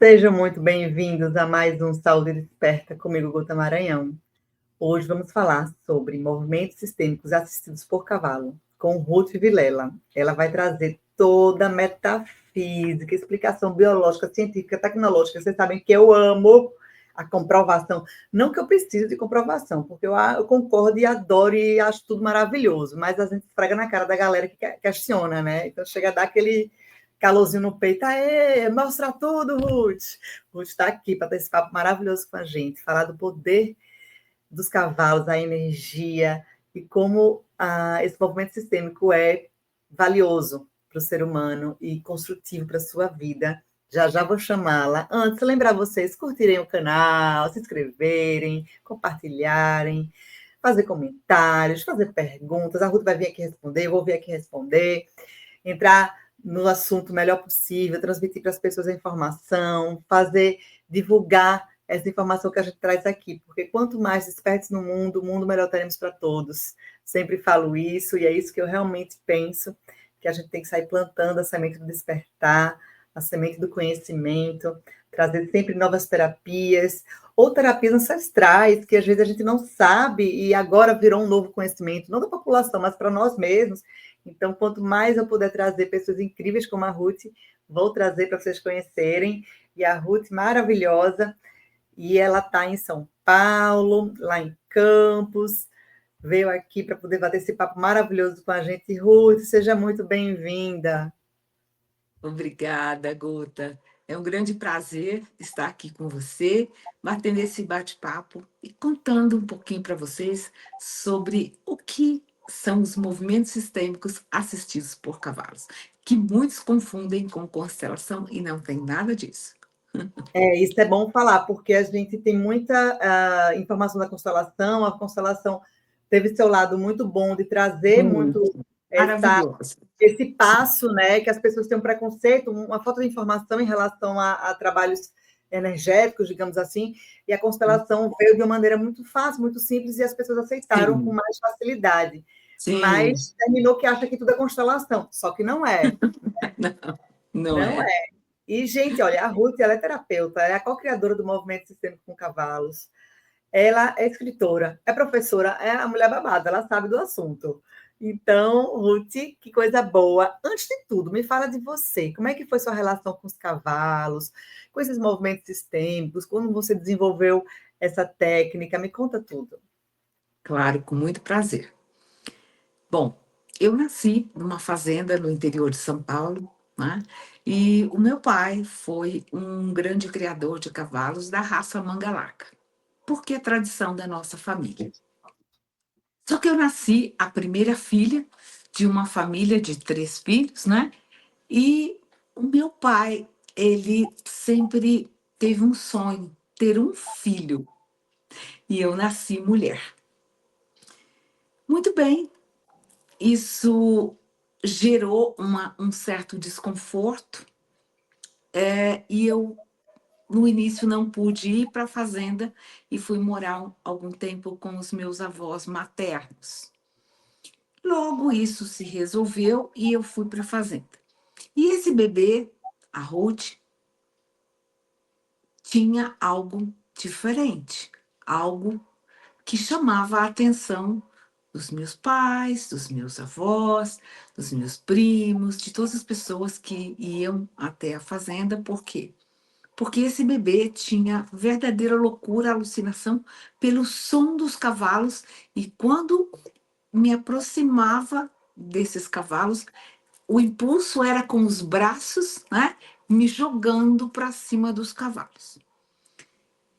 Sejam muito bem-vindos a mais um Saúde Desperta comigo, Guta Maranhão. Hoje vamos falar sobre movimentos sistêmicos assistidos por cavalo, com Ruth Vilela. Ela vai trazer toda a metafísica, explicação biológica, científica, tecnológica. Vocês sabem que eu amo a comprovação. Não que eu precise de comprovação, porque eu concordo e adoro e acho tudo maravilhoso, mas a gente esfrega na cara da galera que questiona, né? Então chega a dar aquele calorzinho no peito. Aê, mostra tudo, Ruth! Ruth está aqui para ter esse papo maravilhoso com a gente, falar do poder dos cavalos, a energia e como esse movimento sistêmico é valioso para o ser humano e construtivo para a sua vida. Já já vou chamá-la. Antes, lembrar vocês curtirem o canal, se inscreverem, compartilharem, fazer comentários, fazer perguntas. A Ruth vai vir aqui responder, eu vou vir aqui responder, entrar no assunto o melhor possível, transmitir para as pessoas a informação, divulgar essa informação que a gente traz aqui, porque quanto mais despertos no mundo, o mundo melhor teremos para todos. Sempre falo isso, e é isso que eu realmente penso, que a gente tem que sair plantando a semente do despertar, a semente do conhecimento, trazer sempre novas terapias, ou terapias ancestrais, que às vezes a gente não sabe, e agora virou um novo conhecimento, não da população, mas para nós mesmos. Então, quanto mais eu puder trazer pessoas incríveis como a Ruth, vou trazer para vocês conhecerem, e a Ruth maravilhosa, e ela está em São Paulo, lá em Campos, veio aqui para poder bater esse papo maravilhoso com a gente. Ruth, seja muito bem-vinda. Obrigada, Guta. É um grande prazer estar aqui com você, batendo esse bate-papo e contando um pouquinho para vocês sobre o que são os movimentos sistêmicos assistidos por cavalos, que muitos confundem com constelação e não tem nada disso. Isso é bom falar, porque a gente tem muita informação da constelação, a constelação teve seu lado muito bom de trazer muito Maravilhoso. esse passo, né, que as pessoas têm um preconceito, uma falta de informação em relação a trabalhos energéticos, digamos assim, e a constelação veio de uma maneira muito fácil, muito simples, e as pessoas aceitaram com mais facilidade. Sim. Mas terminou que acha que tudo é constelação, só que não é. Não é. E, gente, olha, a Ruth, ela é terapeuta, é a co-criadora do Movimento Sistêmico com Cavalos, ela é escritora, é professora, é a mulher babada, ela sabe do assunto. Então, Ruth, que coisa boa. Antes de tudo, me fala de você. Como é que foi sua relação com os cavalos, com esses movimentos sistêmicos, quando você desenvolveu essa técnica? Me conta tudo. Claro, com muito prazer. Bom, eu nasci numa fazenda no interior de São Paulo, né? E o meu pai foi um grande criador de cavalos da raça Manga-Larga, porque é tradição da nossa família. Só que eu nasci a primeira filha de uma família de 3 filhos, né? E o meu pai, ele sempre teve um sonho, ter um filho. E eu nasci mulher. Muito bem, isso gerou um certo desconforto, e eu, no início, não pude ir para a fazenda e fui morar algum tempo com os meus avós maternos. Logo, isso se resolveu e eu fui para a fazenda. E esse bebê, a Ruth, tinha algo diferente, algo que chamava a atenção dos meus pais, dos meus avós, dos meus primos, de todas as pessoas que iam até a fazenda. Por quê? Porque esse bebê tinha verdadeira loucura, alucinação pelo som dos cavalos, e quando me aproximava desses cavalos, o impulso era com os braços, né, me jogando para cima dos cavalos.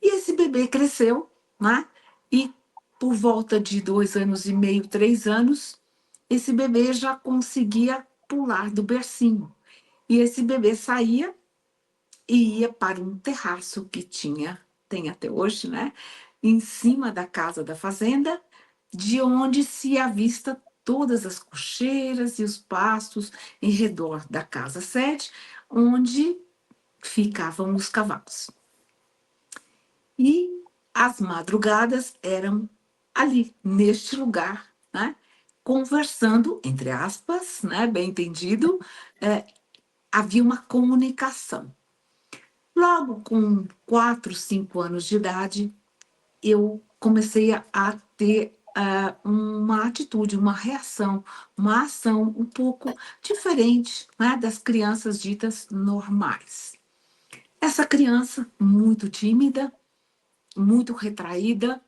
E esse bebê cresceu, né? E por volta de 2 anos e meio, 3 anos, esse bebê já conseguia pular do bercinho. E esse bebê saía e ia para um terraço que tem até hoje, né? Em cima da casa da fazenda, de onde se avista todas as cocheiras e os pastos em redor da casa sede, onde ficavam os cavalos. E as madrugadas eram ali, neste lugar, né? Conversando, entre aspas, né? Bem entendido, havia uma comunicação. Logo com 4, 5 anos de idade, eu comecei a ter uma atitude, uma reação, uma ação um pouco diferente, né, das crianças ditas normais. Essa criança, muito tímida, muito retraída,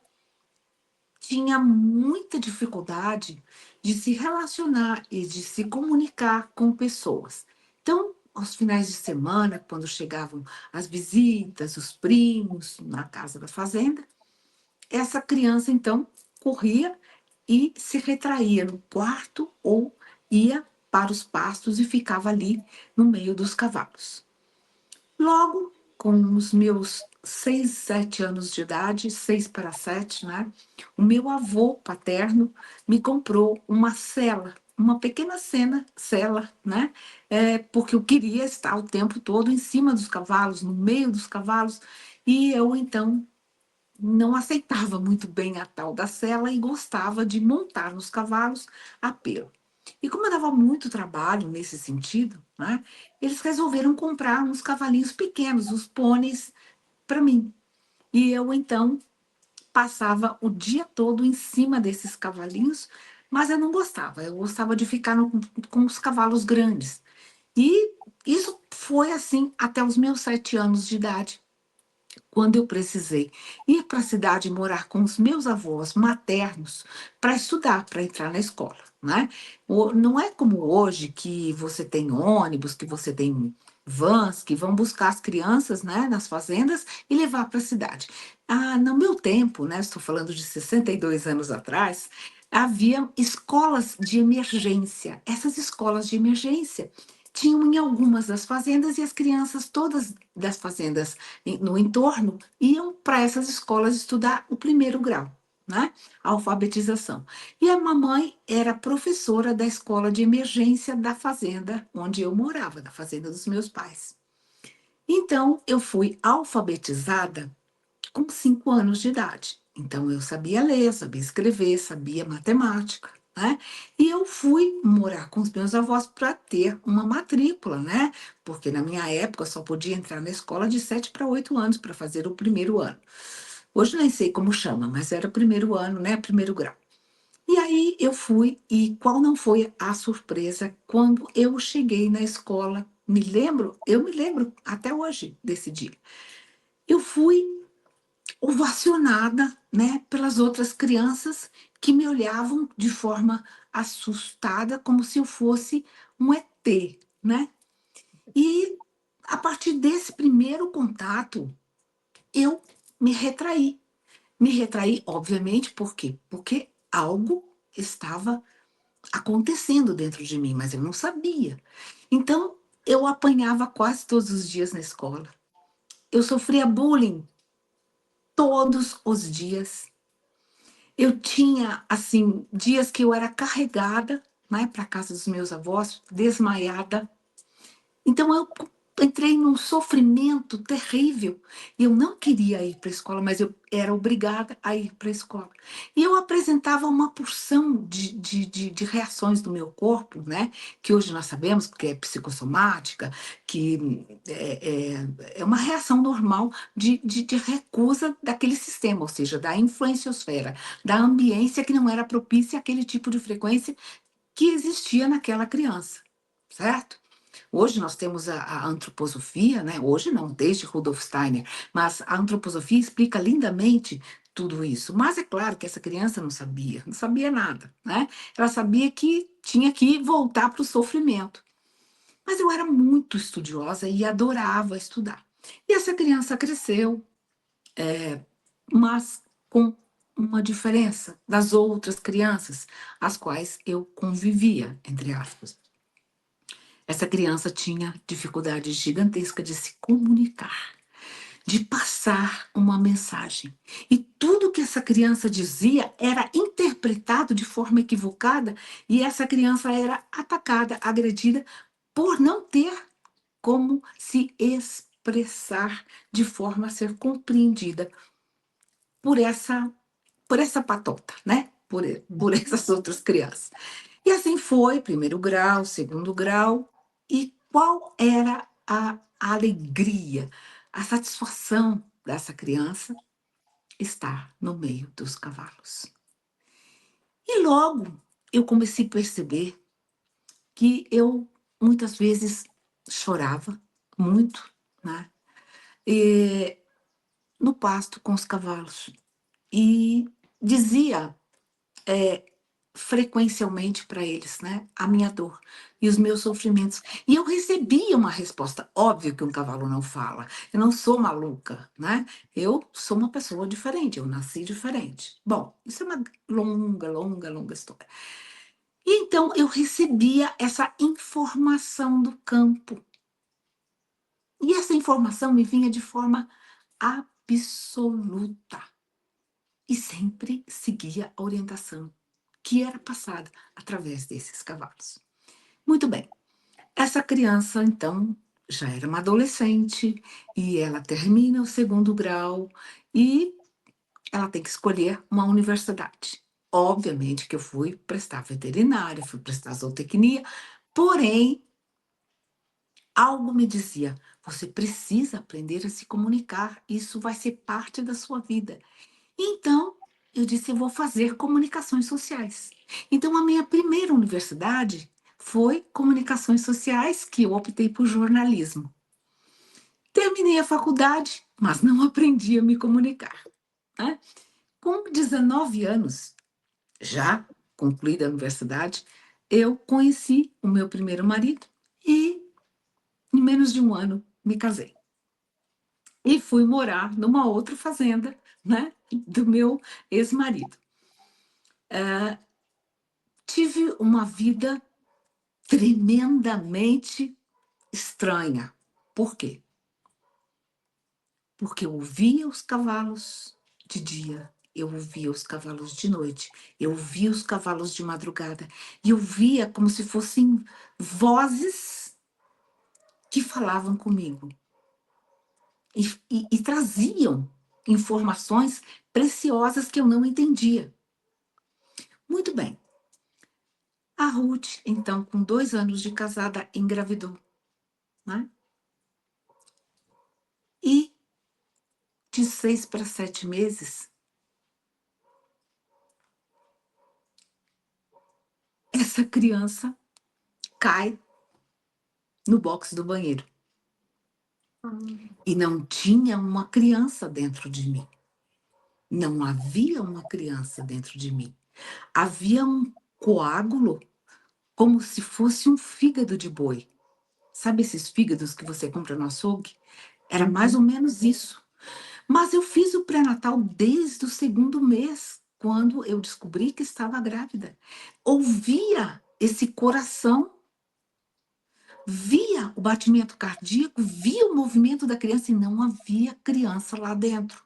tinha muita dificuldade de se relacionar e de se comunicar com pessoas. Então, aos finais de semana, quando chegavam as visitas, os primos na casa da fazenda, essa criança então corria e se retraía no quarto ou ia para os pastos e ficava ali no meio dos cavalos. Logo, com os meus 6, 7 anos de idade, 6 para 7, né? O meu avô paterno me comprou uma sela, uma pequena sela, né? Porque eu queria estar o tempo todo em cima dos cavalos, no meio dos cavalos, e eu então não aceitava muito bem a tal da sela e gostava de montar nos cavalos a pelo. E como eu dava muito trabalho nesse sentido, né, eles resolveram comprar uns cavalinhos pequenos, os pôneis, para mim. E eu então passava o dia todo em cima desses cavalinhos, mas eu não gostava. Eu gostava de ficar com os cavalos grandes. E isso foi assim até os meus 7 anos de idade, quando eu precisei ir para a cidade morar com os meus avós maternos para estudar, para entrar na escola, né? Não é como hoje que você tem ônibus, que você tem vans que vão buscar as crianças, né, nas fazendas e levar para a cidade. No meu tempo, né, estou falando de 62 anos atrás, havia escolas de emergência. Essas escolas de emergência tinham em algumas das fazendas e as crianças todas das fazendas no entorno iam para essas escolas estudar o primeiro grau, né? A alfabetização. E a mamãe era professora da escola de emergência da fazenda onde eu morava, da fazenda dos meus pais. Então, eu fui alfabetizada com 5 anos de idade. Então, eu sabia ler, sabia escrever, sabia matemática, né? E eu fui morar com os meus avós para ter uma matrícula, né? Porque na minha época só podia entrar na escola de 7 para 8 anos para fazer o primeiro ano. Hoje nem sei como chama, mas era primeiro ano, né? Primeiro grau. E aí eu fui, e qual não foi a surpresa quando eu cheguei na escola? Eu me lembro até hoje desse dia. Eu fui ovacionada, né, pelas outras crianças que me olhavam de forma assustada, como se eu fosse um ET, né? E a partir desse primeiro contato, eu me retraí. Me retraí, obviamente, por quê? Porque algo estava acontecendo dentro de mim, mas eu não sabia. Então, eu apanhava quase todos os dias na escola. Eu sofria bullying todos os dias. Eu tinha, assim, dias que eu era carregada, né, para casa dos meus avós, desmaiada. Então eu entrei num sofrimento terrível. Eu não queria ir para a escola, mas eu era obrigada a ir para a escola. E eu apresentava uma porção de reações do meu corpo, né? Que hoje nós sabemos que é psicossomática, que é uma reação normal de recusa daquele sistema, ou seja, da influenciosfera, da ambiência que não era propícia àquele tipo de frequência que existia naquela criança, certo? Hoje nós temos a antroposofia, né? Hoje não, desde Rudolf Steiner, mas a antroposofia explica lindamente tudo isso. Mas é claro que essa criança não sabia, não sabia nada, né? Ela sabia que tinha que voltar para o sofrimento. Mas eu era muito estudiosa e adorava estudar. E essa criança cresceu, mas com uma diferença das outras crianças, as quais eu convivia, entre aspas. Essa criança tinha dificuldade gigantesca de se comunicar, de passar uma mensagem. E tudo que essa criança dizia era interpretado de forma equivocada e essa criança era atacada, agredida por não ter como se expressar de forma a ser compreendida por essa patota, né? Por essas outras crianças. E assim foi, primeiro grau, segundo grau. E qual era a alegria, A satisfação dessa criança está no meio dos cavalos. E logo eu comecei a perceber que eu muitas vezes chorava muito, né? E, no pasto com os cavalos. E dizia frequencialmente para eles, né, a minha dor e os meus sofrimentos. E eu recebia uma resposta. Óbvio que um cavalo não fala. Eu não sou maluca, né? Eu sou uma pessoa diferente, eu nasci diferente. Bom, isso é uma longa, longa, longa história. E então eu recebia essa informação do campo. E essa informação me vinha de forma absoluta. E sempre seguia a orientação que era passada através desses cavalos. Muito bem, essa criança, então, já era uma adolescente e ela termina o segundo grau e ela tem que escolher uma universidade. Obviamente que eu fui prestar veterinária, fui prestar zootecnia, porém, algo me dizia: você precisa aprender a se comunicar, isso vai ser parte da sua vida. Então, eu disse: eu vou fazer comunicações sociais. Então, a minha primeira universidade foi comunicações sociais, que eu optei por jornalismo. Terminei a faculdade, mas não aprendi a me comunicar, né? Com 19 anos, já concluída a universidade, eu conheci o meu primeiro marido e, em menos de um ano, me casei. E fui morar numa outra fazenda, né, do meu ex-marido. Tive uma vida tremendamente estranha. Por quê? Porque eu ouvia os cavalos de dia, eu ouvia os cavalos de noite, eu ouvia os cavalos de madrugada, e eu via como se fossem vozes que falavam comigo e traziam informações preciosas que eu não entendia. Muito bem. A Ruth, então, com 2 anos de casada, engravidou, né? E de 6 para 7 meses, essa criança cai no box do banheiro. E não tinha uma criança dentro de mim. Não havia uma criança dentro de mim. Havia um coágulo como se fosse um fígado de boi. Sabe esses fígados que você compra no açougue? Era mais ou menos isso. Mas eu fiz o pré-natal desde o segundo mês, quando eu descobri que estava grávida. Ouvia esse coração, via o batimento cardíaco, via o movimento da criança e não havia criança lá dentro.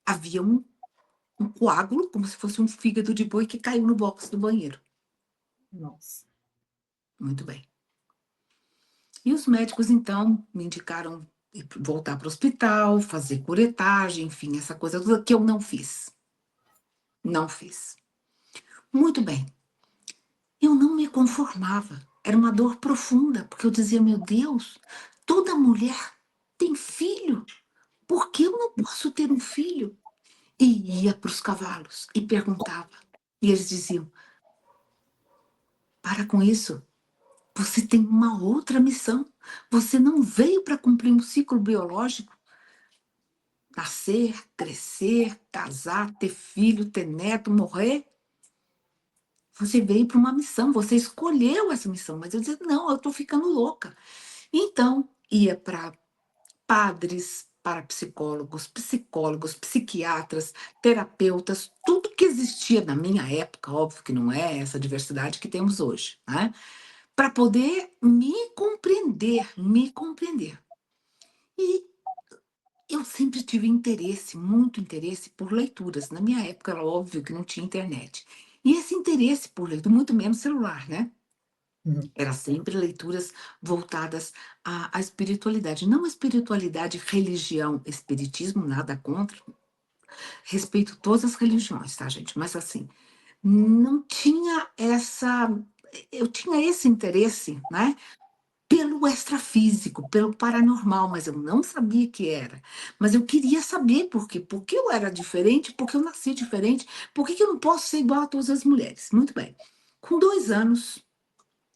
Havia um coágulo, como se fosse um fígado de boi que caiu no box do banheiro. Nossa. Muito bem. E os médicos, então, me indicaram voltar para o hospital, fazer curetagem, enfim, essa coisa toda que eu não fiz. Não fiz. Muito bem. Eu não me conformava. Era uma dor profunda, porque eu dizia: meu Deus, toda mulher tem filho. Por que eu não posso ter um filho? E ia para os cavalos e perguntava. E eles diziam: para com isso. Você tem uma outra missão. Você não veio para cumprir um ciclo biológico. Nascer, crescer, casar, ter filho, ter neto, morrer. Você veio para uma missão, você escolheu essa missão. Mas eu dizia: não, eu estou ficando louca. Então, ia para padres, para psicólogos, psiquiatras, terapeutas, tudo que existia na minha época, óbvio que não é essa diversidade que temos hoje, né? Para poder me compreender, me compreender. E eu sempre tive interesse, muito interesse por leituras. Na minha época era óbvio que não tinha internet. E esse interesse por leitura, muito menos celular, né? Uhum. Era sempre leituras voltadas à espiritualidade. Não a espiritualidade, religião, espiritismo, nada contra. Respeito todas as religiões, tá, gente? Mas assim, não tinha essa. Eu tinha esse interesse, né? pelo extrafísico, pelo paranormal, mas eu não sabia que era. Mas eu queria saber por quê. Por que eu era diferente? Por que eu nasci diferente? Por que que eu não posso ser igual a todas as mulheres? Muito bem. Com 2 anos,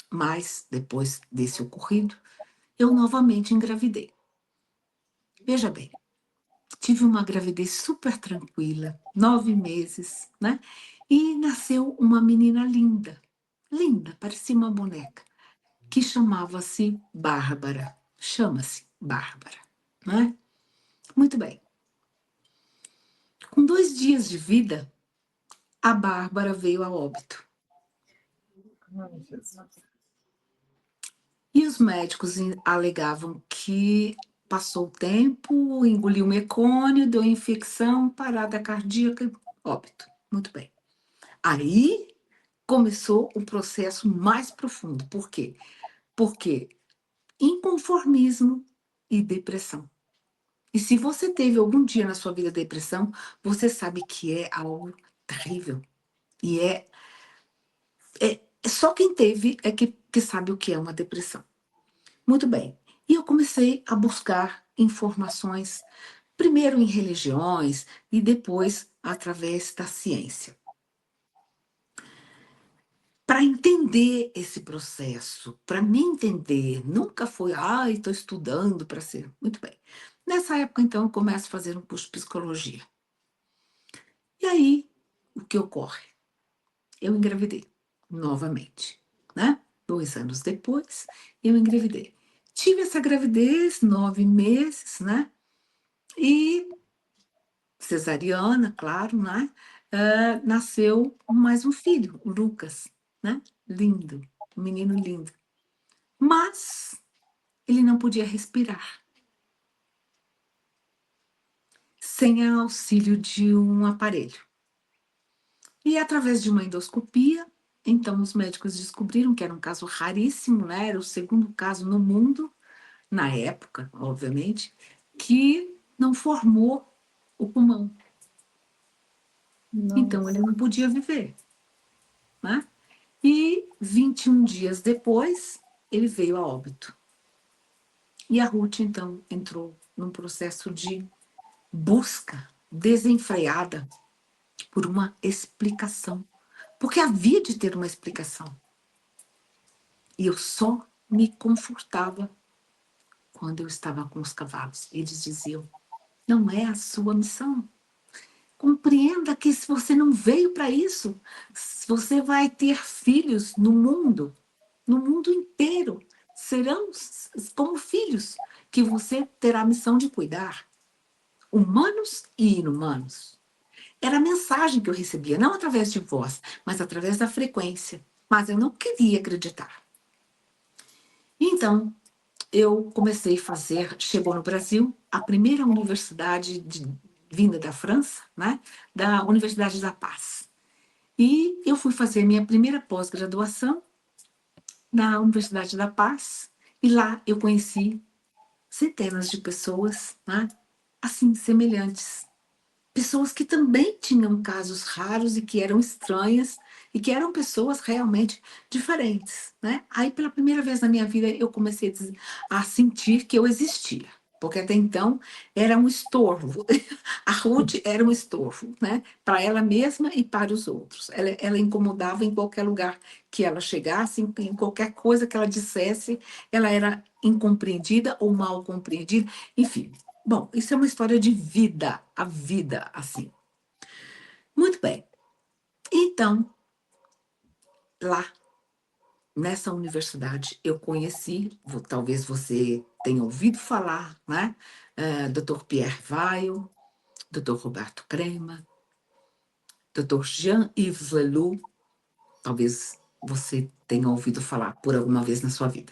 mais depois desse ocorrido, eu novamente engravidei. Veja bem, tive uma gravidez super tranquila, 9 meses, né? E nasceu uma menina linda, linda, parecia uma boneca, que chamava-se Bárbara. Chama-se Bárbara, né? Muito bem. Com 2 dias de vida, a Bárbara veio a óbito. Ai, Jesus. E os médicos alegavam que passou o tempo, engoliu mecônio, deu infecção, parada cardíaca, óbito. Muito bem. Aí começou o processo mais profundo. Por quê? Porque inconformismo e depressão. E se você teve algum dia na sua vida depressão, você sabe que é algo terrível. E é só quem teve é que sabe o que é uma depressão. Muito bem. E eu comecei a buscar informações, primeiro em religiões e depois através da ciência. Para entender esse processo, para me entender, nunca foi, ai, estou estudando para ser. Muito bem. Nessa época, então, eu começo a fazer um curso de psicologia. E aí, o que ocorre? Eu engravidei novamente, né? 2 anos depois, eu engravidei. Tive essa gravidez, 9 meses, né? E cesariana, claro, né? Nasceu mais um filho, o Lucas, né? Lindo, um menino lindo. Mas ele não podia respirar sem auxílio de um aparelho. E através de uma endoscopia, então os médicos descobriram que era um caso raríssimo, né? Era o segundo caso no mundo, na época, obviamente, que não formou o pulmão. Então ele Nossa. não podia viver, né? E 21 dias depois, ele veio a óbito. E a Ruth, então, entrou num processo de busca desenfreada por uma explicação. Porque havia de ter uma explicação. E eu só me confortava quando eu estava com os cavalos. Eles diziam: não é a sua missão. Compreenda que se você não veio para isso, você vai ter filhos no mundo inteiro. Serão como filhos que você terá a missão de cuidar, humanos e inumanos. Era a mensagem que eu recebia, não através de voz, mas através da frequência. Mas eu não queria acreditar. Então, eu comecei a fazer, chegou no Brasil, a primeira universidade vinda da França, né, da Universidade da Paz. E eu fui fazer minha primeira pós-graduação na Universidade da Paz, e lá eu conheci centenas de pessoas, né, assim, semelhantes. Pessoas que também tinham casos raros e que eram estranhas e que eram pessoas realmente diferentes, né? Aí, pela primeira vez na minha vida, eu comecei a sentir que eu existia, porque até então era um estorvo. A Ruth era um estorvo, né? Para ela mesma e para os outros. Ela incomodava em qualquer lugar que ela chegasse, em qualquer coisa que ela dissesse, ela era incompreendida ou mal compreendida, enfim. Bom, isso é uma história de vida, a vida assim. Muito bem. Então, lá nessa universidade, eu conheci, talvez você tenha ouvido falar, né? Dr. Pierre Weil, Dr. Roberto Crema, Dr. Jean-Yves Leloup, talvez você tenha ouvido falar por alguma vez na sua vida.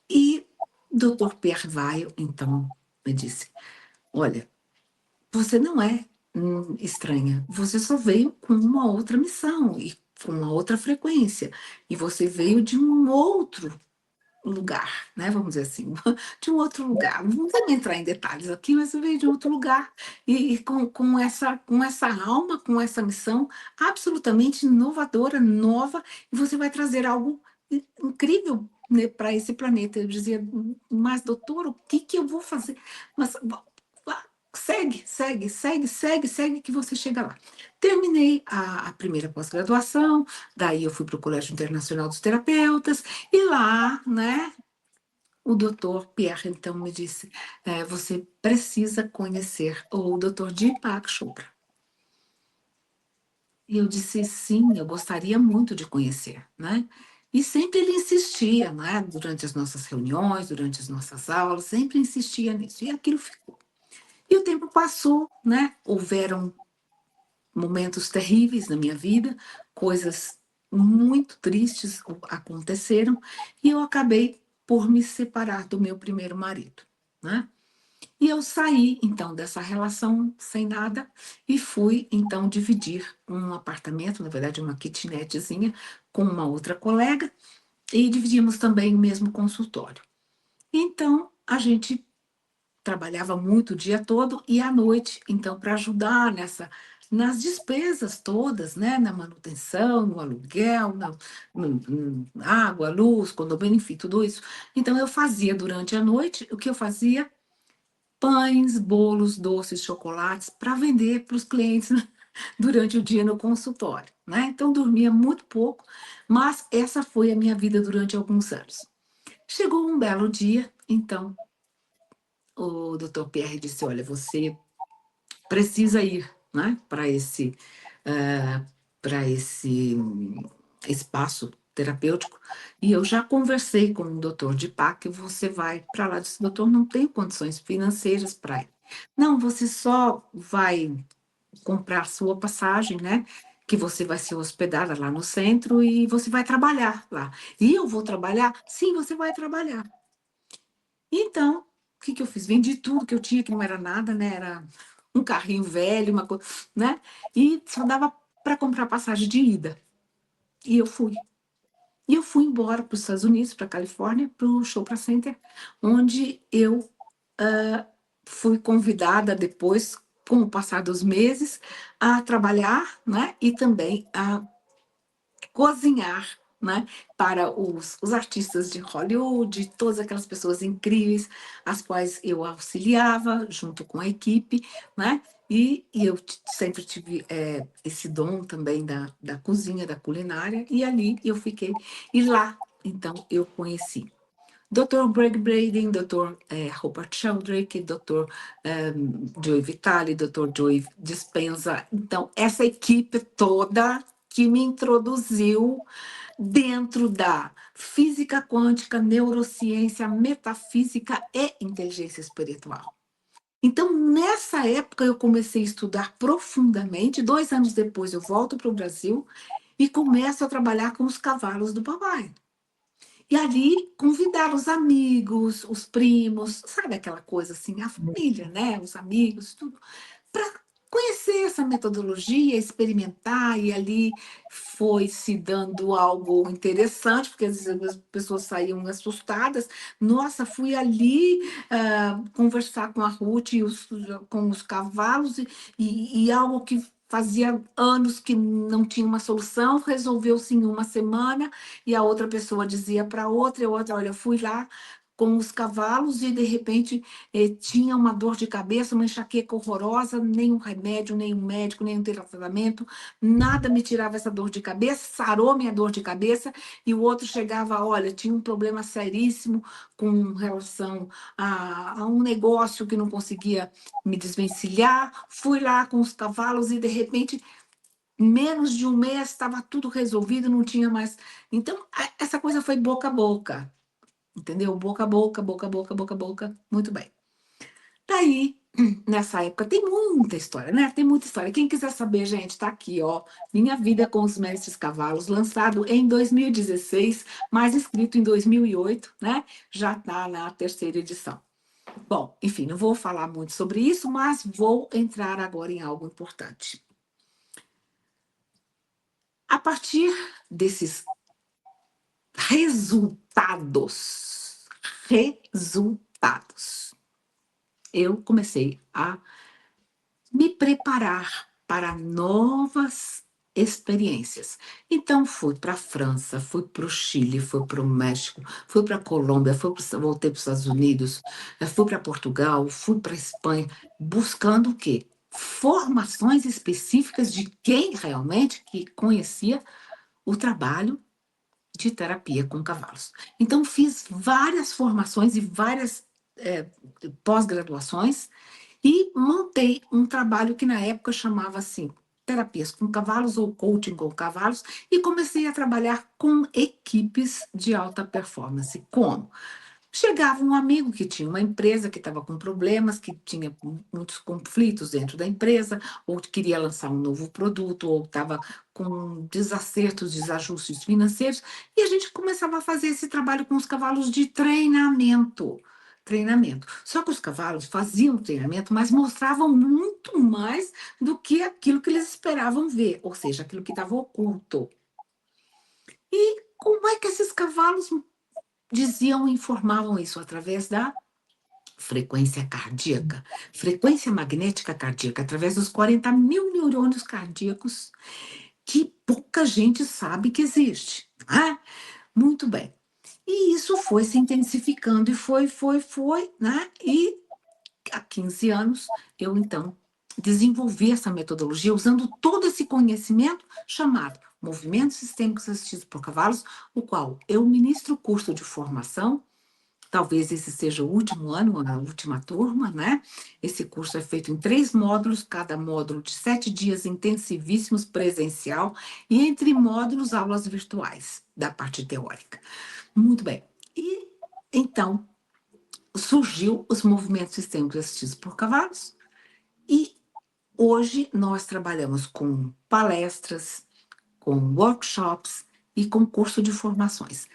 E Dr. Pierre Weil, então, me disse: olha, você não é estranha, você só veio com uma outra missão e com uma outra frequência. E você veio de um outro lugar, né? Vamos dizer assim, de um outro lugar. Não vamos entrar em detalhes aqui, mas você veio de outro lugar e com essa alma, com essa missão absolutamente inovadora, nova, e você vai trazer algo incrível para esse planeta. Eu dizia, mas doutor, o que que eu vou fazer? Mas segue, segue, segue, segue, segue que você chega lá. Terminei a primeira pós-graduação, daí eu fui para o Colégio Internacional dos Terapeutas, e lá, né, o doutor Pierre, então, me disse, você precisa conhecer o doutor Deepak Chopra. E eu disse, sim, eu gostaria muito de conhecer, né? E sempre ele insistia, né? Durante as nossas reuniões, durante as nossas aulas, sempre insistia nisso. E aquilo ficou. E o tempo passou, né? Houveram momentos terríveis na minha vida, coisas muito tristes aconteceram, e eu acabei por me separar do meu primeiro marido, né? E eu saí, então, dessa relação sem nada e fui, então, dividir um apartamento, na verdade, uma kitnetzinha, com uma outra colega, e dividimos também o mesmo consultório. Então, a gente trabalhava muito o dia todo e à noite, então, para ajudar nas despesas todas, né? Na manutenção, no aluguel, água, luz, condomínio, enfim, tudo isso. Então, eu fazia durante a noite, o que eu fazia? Pães, bolos, doces, chocolates para vender para os clientes durante o dia no consultório, né? Então dormia muito pouco, mas essa foi a minha vida durante alguns anos. Chegou um belo dia, então o Dr. Pierre disse: olha, você precisa ir, né, para esse espaço terapêutico. E eu já conversei com o doutor de Pá que você vai para lá. Disse, doutor, não tem condições financeiras para ir. Não, você só vai comprar sua passagem, né? Que você vai ser hospedada lá no centro e você vai trabalhar lá. E eu vou trabalhar? Sim, você vai trabalhar. Então, o que que eu fiz? Vendi tudo que eu tinha, que não era nada, né? Era um carrinho velho, uma coisa, né? E só dava para comprar passagem de ida. E eu fui. E eu fui embora para os Estados Unidos, para a Califórnia, para o Chopra Center, onde eu fui convidada depois, com o passar dos meses, a trabalhar, né? E também a cozinhar, né, para os artistas de Hollywood, todas aquelas pessoas incríveis, as quais eu auxiliava junto com a equipe, né? E eu sempre tive esse dom também da cozinha, da culinária, e ali eu fiquei. E lá, então, eu conheci Dr. Greg Braden, Dr. Rupert Sheldrake, Dr. Joe Vitale, Dr. Joe Dispenza. Então, essa equipe toda que me introduziu dentro da física quântica, neurociência, metafísica e inteligência espiritual. Então, nessa época, eu comecei a estudar profundamente. 2 anos depois, eu volto para o Brasil e começo a trabalhar com os cavalos do papai. E ali convidar os amigos, os primos, sabe aquela coisa assim, a família, né? Os amigos, tudo, para conhecer essa metodologia, experimentar, e ali foi se dando algo interessante, porque às vezes as pessoas saíam assustadas. Nossa, fui ali conversar com a Ruth e com os cavalos, e algo que fazia anos que não tinha uma solução, resolveu-se em uma semana, e a outra pessoa dizia para a outra, e a outra, olha, fui lá com os cavalos e de repente tinha uma dor de cabeça, uma enxaqueca horrorosa, nenhum remédio, nenhum médico, nenhum tratamento, nada me tirava essa dor de cabeça, sarou minha dor de cabeça, e o outro chegava, olha, tinha um problema seríssimo com relação a um negócio que não conseguia me desvencilhar, fui lá com os cavalos e de repente menos de um mês estava tudo resolvido, não tinha mais. Então, essa coisa foi boca a boca, entendeu? Boca a boca, boca a boca, boca a boca. Muito bem. Daí, nessa época, tem muita história, né? Tem muita história. Quem quiser saber, gente, tá aqui, ó. Minha Vida com os Mestres Cavalos, lançado em 2016, mas escrito em 2008, né? Já tá na terceira edição. Bom, enfim, não vou falar muito sobre isso, mas vou entrar agora em algo importante. A partir desses resultados, eu comecei a me preparar para novas experiências. Então, fui para a França, fui para o Chile, fui para o México, fui para a Colômbia, voltei para os Estados Unidos, fui para Portugal, fui para a Espanha, buscando o quê? Formações específicas de quem realmente que conhecia o trabalho de terapia com cavalos. Então, fiz várias formações e várias eh, pós-graduações e montei um trabalho que na época chamava assim, terapias com cavalos ou coaching com cavalos, e comecei a trabalhar com equipes de alta performance. Como? Chegava um amigo que tinha uma empresa que estava com problemas, que tinha muitos conflitos dentro da empresa, ou queria lançar um novo produto, ou estava com desacertos, desajustes financeiros, e a gente começava a fazer esse trabalho com os cavalos de treinamento. Treinamento. Só que os cavalos faziam treinamento, mas mostravam muito mais do que aquilo que eles esperavam ver, ou seja, aquilo que estava oculto. E como é que esses cavalos diziam, informavam isso através da frequência cardíaca, frequência magnética cardíaca, através dos 40 mil neurônios cardíacos que pouca gente sabe que existe. Né? Muito bem. E isso foi se intensificando e foi, né? E há 15 anos eu então desenvolvi essa metodologia usando todo esse conhecimento chamado Movimentos Sistêmicos Assistidos por Cavalos, o qual eu ministro o curso de formação. Talvez esse seja o último ano, a última turma, né? Esse curso é feito em 3 módulos, cada módulo de 7 dias intensivíssimos presencial, e entre módulos, aulas virtuais, da parte teórica. Muito bem. E então surgiu os movimentos sistêmicos assistidos por cavalos, e hoje nós trabalhamos com palestras, com workshops e com curso de formações.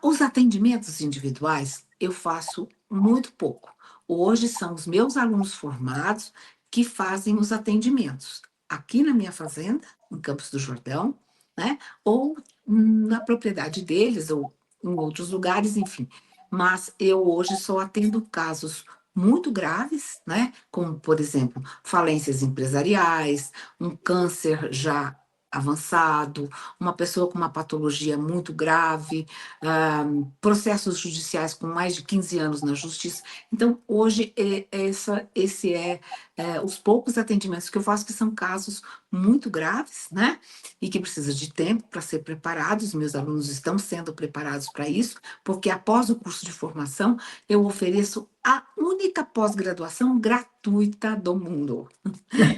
Os atendimentos individuais eu faço muito pouco. Hoje são os meus alunos formados que fazem os atendimentos aqui na minha fazenda, em Campos do Jordão, né? Ou na propriedade deles, ou em outros lugares, enfim. Mas eu hoje só atendo casos muito graves, né? Como, por exemplo, falências empresariais, um câncer já avançado, uma pessoa com uma patologia muito grave, processos judiciais com mais de 15 anos na justiça. Então, hoje, esse é os poucos atendimentos que eu faço, que são casos muito graves, né? E que precisa de tempo para ser preparados. Meus alunos estão sendo preparados para isso, porque após o curso de formação, eu ofereço a única pós-graduação gratuita do mundo.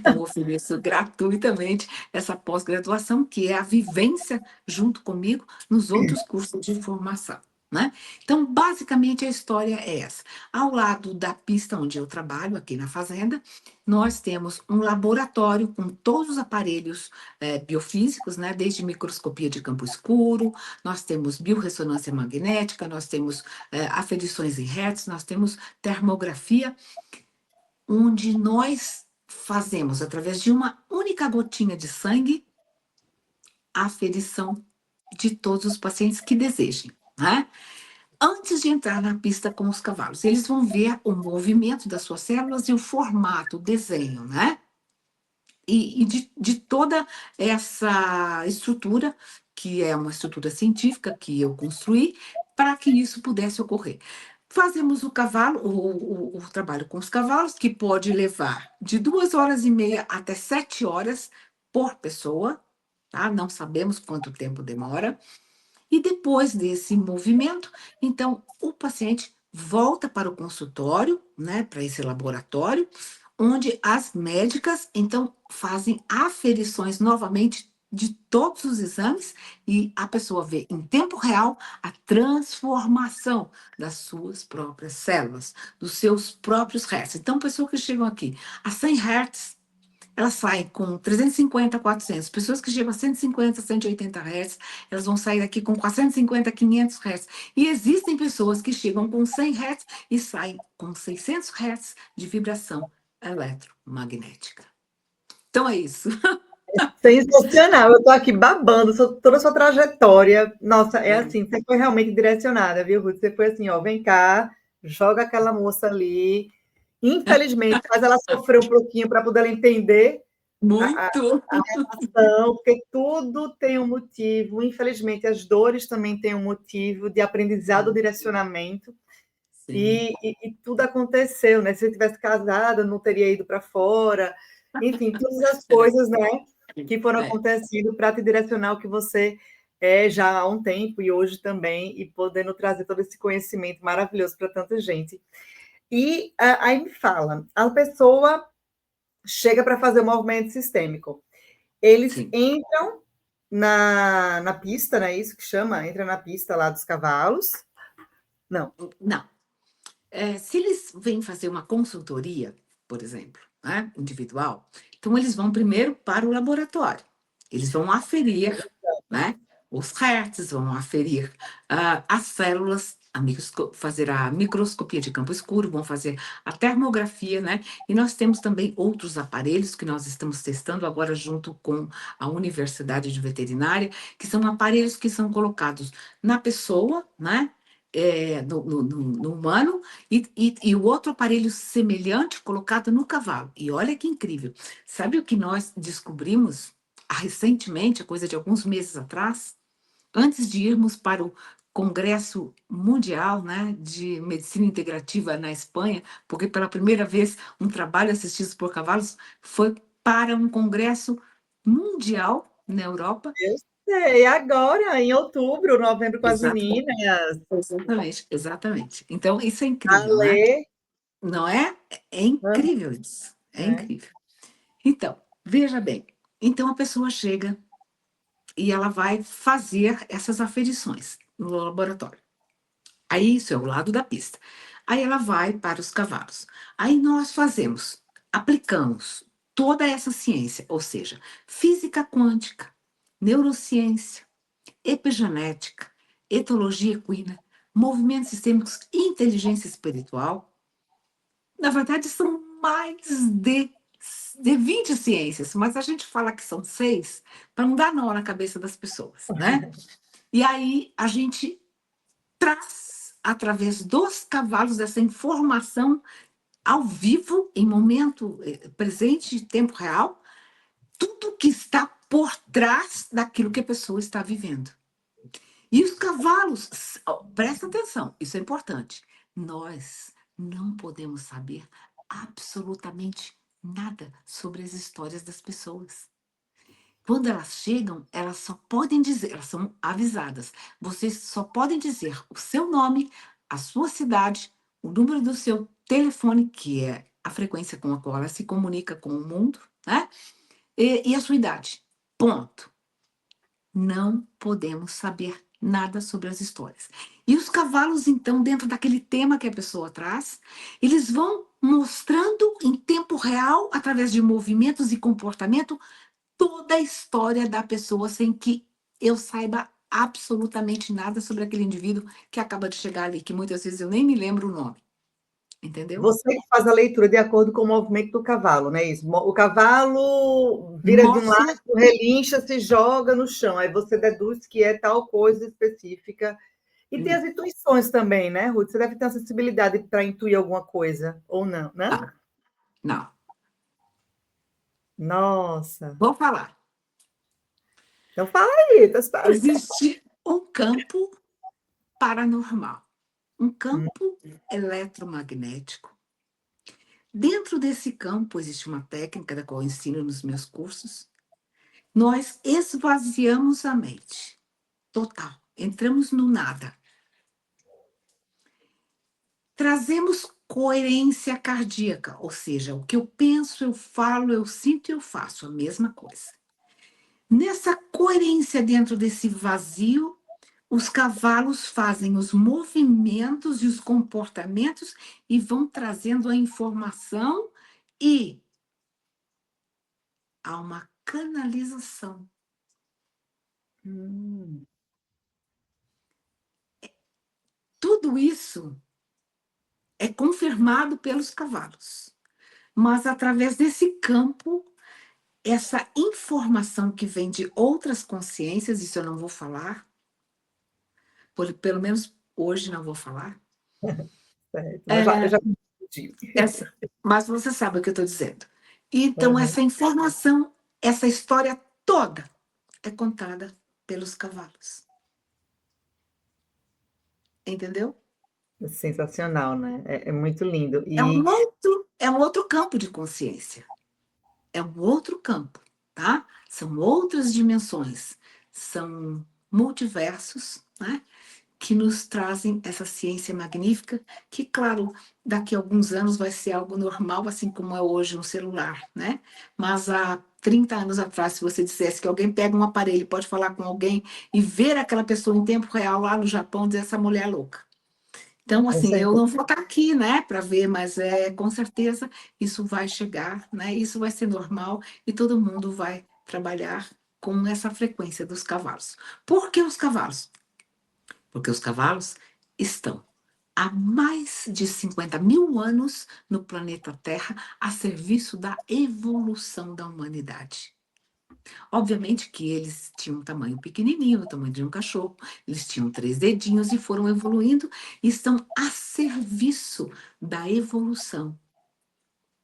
Eu ofereço gratuitamente essa pós-graduação, que é a vivência junto comigo nos outros cursos de formação. Né? Então, basicamente, a história é essa. Ao lado da pista onde eu trabalho, aqui na fazenda, nós temos um laboratório com todos os aparelhos biofísicos, né? Desde microscopia de campo escuro, nós temos biorressonância magnética, nós temos aferições em hertz, nós temos termografia, onde nós fazemos, através de uma única gotinha de sangue, a aferição de todos os pacientes que desejem, né? Antes de entrar na pista com os cavalos, eles vão ver o movimento das suas células e o formato, o desenho, né? E de toda essa estrutura, que é uma estrutura científica que eu construí, para que isso pudesse ocorrer. Fazemos o cavalo, o trabalho com os cavalos, que pode levar de 2 horas e meia até 7 horas por pessoa, tá? Não sabemos quanto tempo demora. E depois desse movimento, então, o paciente volta para o consultório, né, para esse laboratório, onde as médicas, então, fazem aferições novamente de todos os exames, e a pessoa vê em tempo real a transformação das suas próprias células, dos seus próprios hertz. Então, pessoas que chegam aqui a 100 hertz, elas saem com 350, 400. Pessoas que chegam a 150, 180 Hz, elas vão sair daqui com 450, 500 Hz. E existem pessoas que chegam com 100 Hz e saem com 600 Hz de vibração eletromagnética. Então é isso. Sensacional, eu estou aqui babando toda a sua trajetória. Nossa, é assim, você foi realmente direcionada, viu, Ruth? Você foi assim, ó, vem cá, joga aquela moça ali. Infelizmente, faz ela sofrer um pouquinho para poder ela entender Muito. Ação, porque tudo tem um motivo. Infelizmente, as dores também têm um motivo de aprendizado, direcionamento. Sim. E tudo aconteceu, né? Se eu tivesse casada, eu não teria ido para fora. Enfim, todas as coisas, né, que foram É, acontecendo para te direcionar o que você é já há um tempo e hoje também, e podendo trazer todo esse conhecimento maravilhoso para tanta gente. E aí me fala, a pessoa chega para fazer o movimento sistêmico. Eles sim. entram na pista, não é isso que chama? Entra na pista lá dos cavalos. Não. Não. Se eles vêm fazer uma consultoria, por exemplo, né, individual, então eles vão primeiro para o laboratório. Eles vão aferir, né, os hertz, vão aferir as células, fazer a microscopia de campo escuro, vão fazer a termografia, né? E nós temos também outros aparelhos que nós estamos testando agora junto com a Universidade de Veterinária, que são aparelhos que são colocados na pessoa, né? No humano, e o outro aparelho semelhante colocado no cavalo. E olha que incrível. Sabe o que nós descobrimos recentemente, a coisa de alguns meses atrás, antes de irmos para o Congresso Mundial, né, de Medicina Integrativa na Espanha, porque pela primeira vez um trabalho assistido por cavalos foi para um congresso mundial na Europa. Eu sei, agora, em outubro, novembro, com as Exatamente, meninas, exatamente, exatamente. Então, isso é a incrível, né? ler, Não é? É incrível isso. É né? incrível. Então, veja bem. Então, a pessoa chega e ela vai fazer essas aferições no laboratório. Aí, isso é o lado da pista. Aí ela vai para os cavalos. Aí nós aplicamos toda essa ciência, ou seja, física quântica, neurociência, epigenética, etologia equina, movimentos sistêmicos e inteligência espiritual. Na verdade, são mais de 20 ciências, mas a gente fala que são 6 para não dar nó na cabeça das pessoas, né? E aí a gente traz, através dos cavalos, essa informação ao vivo, em momento presente, em tempo real, tudo que está por trás daquilo que a pessoa está vivendo. E os cavalos, presta atenção, isso é importante. Nós não podemos saber absolutamente nada sobre as histórias das pessoas. Quando elas chegam, elas só podem dizer, elas são avisadas. Vocês só podem dizer o seu nome, a sua cidade, o número do seu telefone, que é a frequência com a qual ela se comunica com o mundo, né? E a sua idade. Ponto. Não podemos saber nada sobre as histórias. E os cavalos, então, dentro daquele tema que a pessoa traz, eles vão mostrando em tempo real, através de movimentos e comportamento, toda a história da pessoa sem que eu saiba absolutamente nada sobre aquele indivíduo que acaba de chegar ali, que muitas vezes eu nem me lembro o nome. Entendeu? Você que faz a leitura de acordo com o movimento do cavalo, não é isso? O cavalo vira de um lado, Mostra. relincha, se joga no chão. Aí você deduz que é tal coisa específica. E tem as intuições também, né, Ruth? Você deve ter uma sensibilidade para intuir alguma coisa, ou não, né? Não, não. Nossa. Vou falar. Então fala aí, tá esperando. Existe um campo paranormal, um campo eletromagnético. Dentro desse campo existe uma técnica da qual eu ensino nos meus cursos. Nós esvaziamos a mente, total. Entramos no nada. Trazemos coerência cardíaca, ou seja, o que eu penso, eu falo, eu sinto e eu faço a mesma coisa. Nessa coerência dentro desse vazio, os cavalos fazem os movimentos e os comportamentos e vão trazendo a informação e há uma canalização. Hum. Tudo isso é confirmado pelos cavalos, mas através desse campo, essa informação que vem de outras consciências, isso eu não vou falar, pelo menos hoje não vou falar. Certo, mas eu É, já entendi. mas você sabe o que eu estou dizendo. Então, Uhum. essa informação, essa história toda é contada pelos cavalos. Entendeu? Sensacional, né? É muito lindo. É um outro campo de consciência. É um outro campo, tá? São outras dimensões. São multiversos, né? Que nos trazem essa ciência magnífica, que, claro, daqui a alguns anos vai ser algo normal, assim como é hoje um celular, né? Mas há 30 anos atrás, se você dissesse que alguém pega um aparelho, pode falar com alguém e ver aquela pessoa em tempo real lá no Japão, dizer essa mulher é louca. Então, Com assim, eu certeza. não vou estar aqui, né, para ver, mas com certeza isso vai chegar, né? Isso vai ser normal e todo mundo vai trabalhar com essa frequência dos cavalos. Por que os cavalos? Porque os cavalos estão há mais de 50 mil anos no planeta Terra a serviço da evolução da humanidade. Obviamente que eles tinham um tamanho pequenininho, o tamanho de um cachorro, eles tinham 3 dedinhos e foram evoluindo e estão a serviço da evolução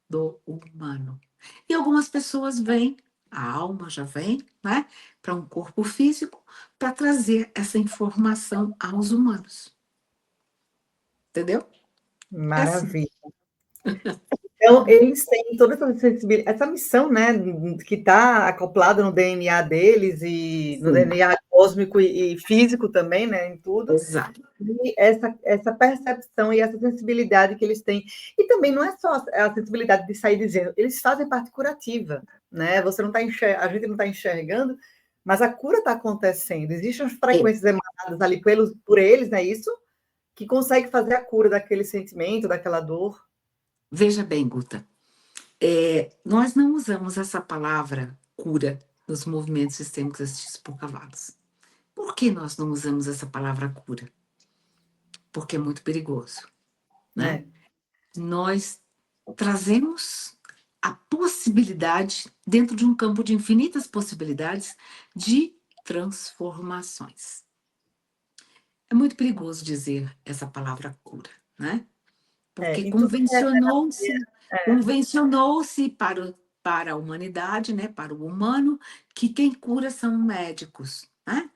do humano. E algumas pessoas vêm, a alma já vem, né, para um corpo físico, para trazer essa informação aos humanos. Entendeu? É assim. Maravilha. Então, eles têm toda essa sensibilidade, essa missão, né, que está acoplada no DNA deles e no Sim, DNA cósmico e físico também, né, em tudo. exato. E essa percepção e essa sensibilidade que eles têm. E também não é só a sensibilidade de sair dizendo, eles fazem parte curativa, né? Você não está a gente não está enxergando, mas a cura está acontecendo. Existem as É, frequências emanadas ali por eles, não é isso? Que consegue fazer a cura daquele sentimento, daquela dor. veja bem, Guta, nós não usamos essa palavra cura nos movimentos sistêmicos assistidos por cavalos. Por que nós não usamos essa palavra cura? Porque é muito perigoso, né? Né? Nós trazemos a possibilidade, dentro de um campo de infinitas possibilidades, de transformações. É muito perigoso dizer essa palavra cura, né? Porque Em tudo que é convencionou-se para a humanidade, né, para o humano, que quem cura são médicos, né?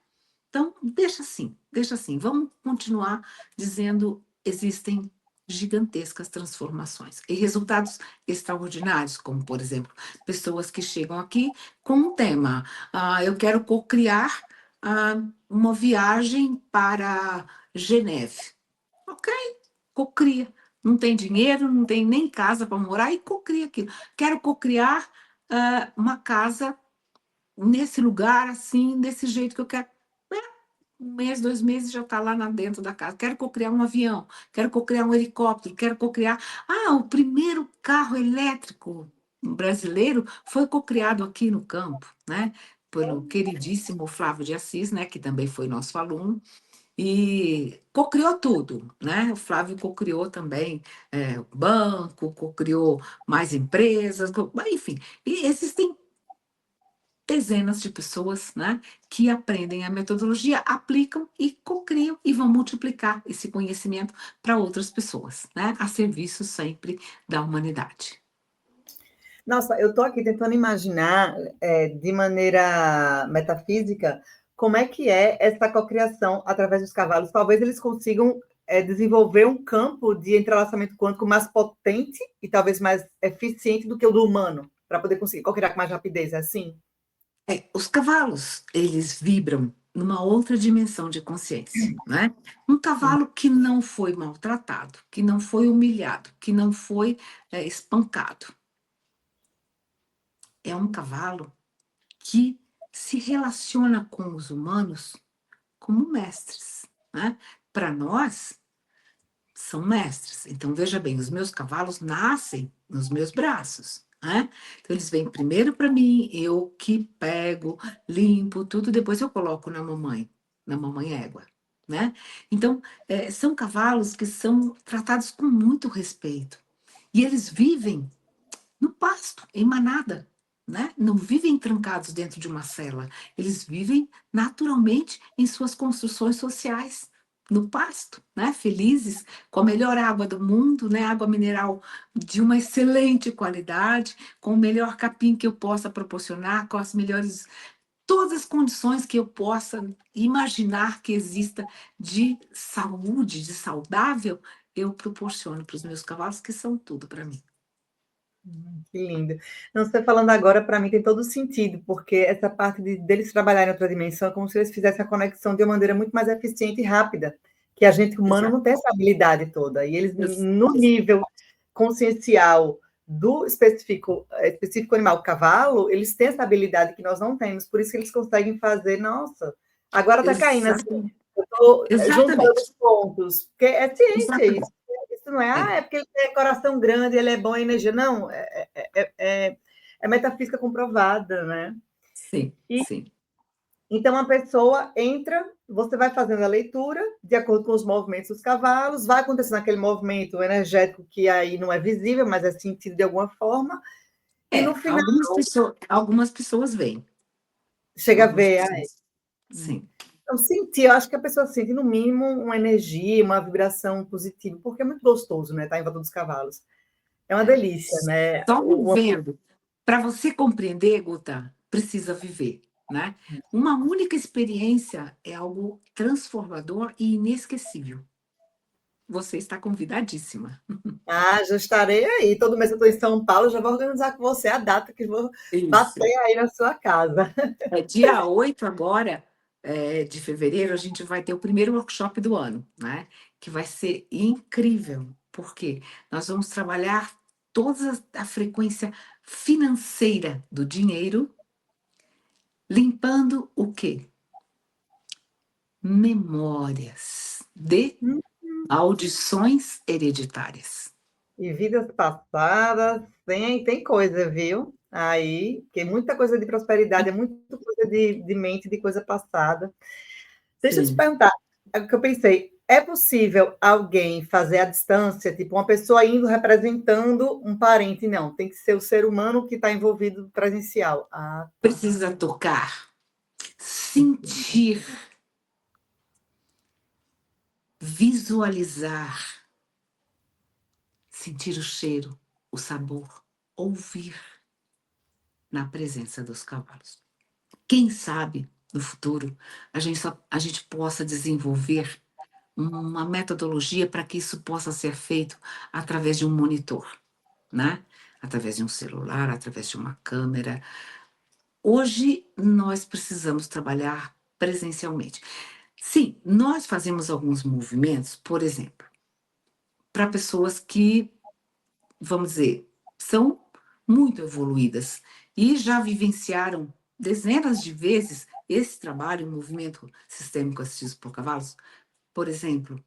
Então, deixa assim. Vamos continuar dizendo existem gigantescas transformações e resultados extraordinários, como, por exemplo, pessoas que chegam aqui com um tema. Eu quero cocriar uma viagem para Geneve. Ok, cocria. Não tem dinheiro, não tem nem casa para morar e cocria aquilo. Quero cocriar uma casa nesse lugar, assim, desse jeito que eu quero. Um mês, 2 meses já está lá dentro da casa. Quero cocriar um avião, quero cocriar um helicóptero, quero cocriar. O primeiro carro elétrico brasileiro foi cocriado aqui no campo, né? Pelo queridíssimo Flávio de Assis, né? Que também foi nosso aluno. E cocriou tudo, né? O Flávio cocriou também o banco, cocriou mais empresas, enfim. E existem dezenas de pessoas, né, que aprendem a metodologia, aplicam e cocriam e vão multiplicar esse conhecimento para outras pessoas, né, a serviço sempre da humanidade. Nossa, eu estou aqui tentando imaginar, de maneira metafísica, como é que é essa cocriação através dos cavalos. Talvez eles consigam desenvolver um campo de entrelaçamento quântico mais potente e talvez mais eficiente do que o do humano, para poder conseguir cocriar com mais rapidez, é assim? Os cavalos, eles vibram numa outra dimensão de consciência, né? Um cavalo que não foi maltratado, que não foi humilhado, que não foi espancado, é um cavalo que se relaciona com os humanos como mestres, né? Para nós, são mestres. Então, veja bem, os meus cavalos nascem nos meus braços, né? Então, eles vêm primeiro para mim, eu que pego, limpo tudo, depois eu coloco na mamãe égua, né? Então, são cavalos que são tratados com muito respeito. E eles vivem no pasto, em manada, né? Não vivem trancados dentro de uma cela. Eles vivem naturalmente em suas construções sociais, no pasto, né? Felizes, com a melhor água do mundo, né? Água mineral de uma excelente qualidade, com o melhor capim que eu possa proporcionar, com as melhores, todas as condições que eu possa imaginar que exista de saúde, de saudável, eu proporciono para os meus cavalos, que são tudo para mim. Que lindo. Não, você falando agora, para mim tem todo sentido, porque essa parte deles trabalharem em outra dimensão é como se eles fizessem a conexão de uma maneira muito mais eficiente e rápida, que a gente humano Exato. não tem essa habilidade toda. E eles, Ex- no nível consciencial do específico animal, cavalo, eles têm essa habilidade que nós não temos, por isso que eles conseguem fazer, nossa, agora está caindo assim, Exatamente. eu estou juntando Exatamente. os pontos, porque é ciência isso. Exatamente. Isso não é, É. é porque ele tem coração grande, ele é bom em energia. Não, é metafísica comprovada, né? Sim, E sim. então a pessoa entra, você vai fazendo a leitura de acordo com os movimentos dos cavalos, vai acontecendo aquele movimento energético que aí não é visível, mas é sentido de alguma forma, e no final Algumas pessoas veem. chega a Algumas ver, pessoas. Sim, então, sentir, eu acho que a pessoa sente, no mínimo, uma energia, uma vibração positiva, porque é muito gostoso, né? Estar em volta dos cavalos. É uma é. delícia, né? Só vivendo. Para você compreender, Guta, precisa viver, né? Uma única experiência é algo transformador e inesquecível. Você está convidadíssima. Ah, já estarei aí. Todo mês eu estou em São Paulo, já vou organizar com você a data que vou Isso. bater aí na sua casa. É dia 8 agora, de fevereiro, a gente vai ter o primeiro workshop do ano, né? Que vai ser incrível, porque nós vamos trabalhar toda a frequência financeira do dinheiro, limpando o quê? Memórias de audições hereditárias. E vidas passadas, tem coisa, viu? Aí, porque muita coisa de prosperidade é muita coisa de mente, de coisa passada. Deixa eu te Sim, perguntar, é o que eu pensei, é possível alguém fazer à distância, tipo uma pessoa indo representando um parente? Não, tem que ser o ser humano que está envolvido presencial. Ah, tá. precisa tocar, sentir, visualizar, sentir o cheiro, o sabor, ouvir na presença dos cavalos. Quem sabe no futuro a gente possa desenvolver uma metodologia para que isso possa ser feito através de um monitor, né? Através de um celular, através de uma câmera. Hoje nós precisamos trabalhar presencialmente. Sim, nós fazemos alguns movimentos, por exemplo, para pessoas que, vamos dizer, são muito evoluídas e já vivenciaram dezenas de vezes esse trabalho, o movimento sistêmico assistido por cavalos. Por exemplo,